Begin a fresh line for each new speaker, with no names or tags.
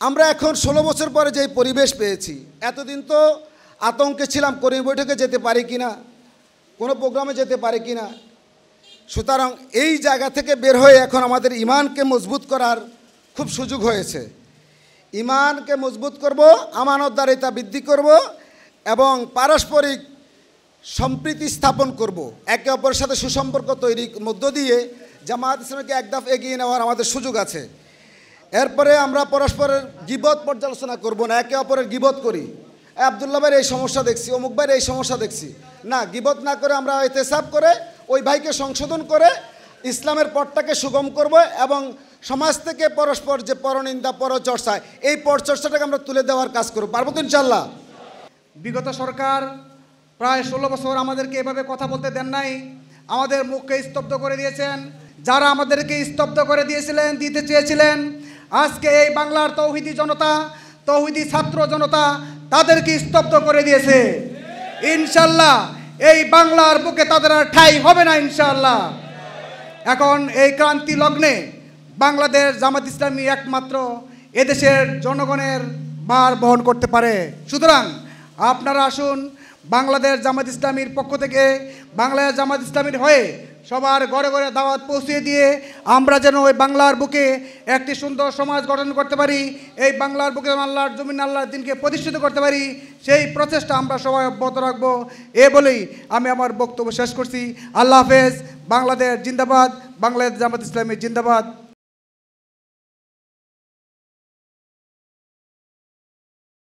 আমরা এখন 16 বছর পরে যে পরিবেশ পেয়েছি, এতদিন তো আতঙ্কে ছিলাম কর্মী বৈঠকে যেতে পারি কিনা, কোনো প্রোগ্রামে যেতে পারি কিনা। সুতরাং এই জায়গা থেকে বের হয়ে এখন আমাদের ঈমানকে মজবুত করার খুব সুযোগ হয়েছে। ঈমানকে মজবুত করব, আমানতদারিতা বৃদ্ধি করব এবং পারস্পরিক সম্প্রীতি স্থাপন করব। একে অপরের সাথে সুসম্পর্ক তৈরির মধ্য দিয়ে জামায়াত ইসলামীকে এক ধাপ এগিয়ে নেওয়ার আমাদের সুযোগ আছে। এরপরে আমরা পরস্পরের গীবত পর্যালোচনা করব না, একে অপরের গীবত করি। আব্দুল্লাহ ভাইয়ের এই সমস্যা দেখছি, অমুক ভাইয়ের এই সমস্যা দেখছি, না, গীবত না করে আমরা ইহতেসাব করে ওই ভাইকে সংশোধন করে ইসলামের পথটাকে সুগম করব এবং সমাজ থেকে পরস্পর যে পরনিন্দা পরচর্চা, এই পরচর্চাটাকে আমরা তুলে দেওয়ার কাজ করব। পারবো তো ইনশাল্লাহ?
বিগত সরকার প্রায় 16 বছর আমাদেরকে এভাবে কথা বলতে দেন নাই, আমাদের মুখকে স্তব্ধ করে দিয়েছেন। যারা আমাদেরকে স্তব্ধ করে দিতে চেয়েছিলেন, আজকে এই বাংলার তৌহিদি জনতা, তৌহিদি ছাত্র জনতা তাদেরকে স্তব্ধ করে দিয়েছে। ইনশাল্লাহ এই বাংলার বুকে তাদের আর ঠাঁই হবে না ইনশাল্লাহ। এখন এই ক্রান্তি লগ্নে বাংলাদেশ জামাত ইসলামী একমাত্র এদেশের জনগণের ভার বহন করতে পারে। সুতরাং আপনারা আসুন, বাংলাদেশ জামাত ইসলামীর পক্ষ থেকে বাংলাদেশ জামাত ইসলামীর হয়ে সবার ঘরে ঘরে দাওয়াত পৌঁছে দিয়ে আমরা যেন ওই বাংলার বুকে একটি সুন্দর সমাজ গঠন করতে পারি, এই বাংলার বুকে আল্লাহর জমিন আল্লাহর দিনকে প্রতিষ্ঠিত করতে পারি, সেই প্রচেষ্টা আমরা সবাই অব্যাহত রাখবো। এ বলেই আমি আমার বক্তব্য শেষ করছি। আল্লাহ হাফেজ। বাংলাদেশ জিন্দাবাদ, বাংলাদেশ জামাত ইসলামী জিন্দাবাদ।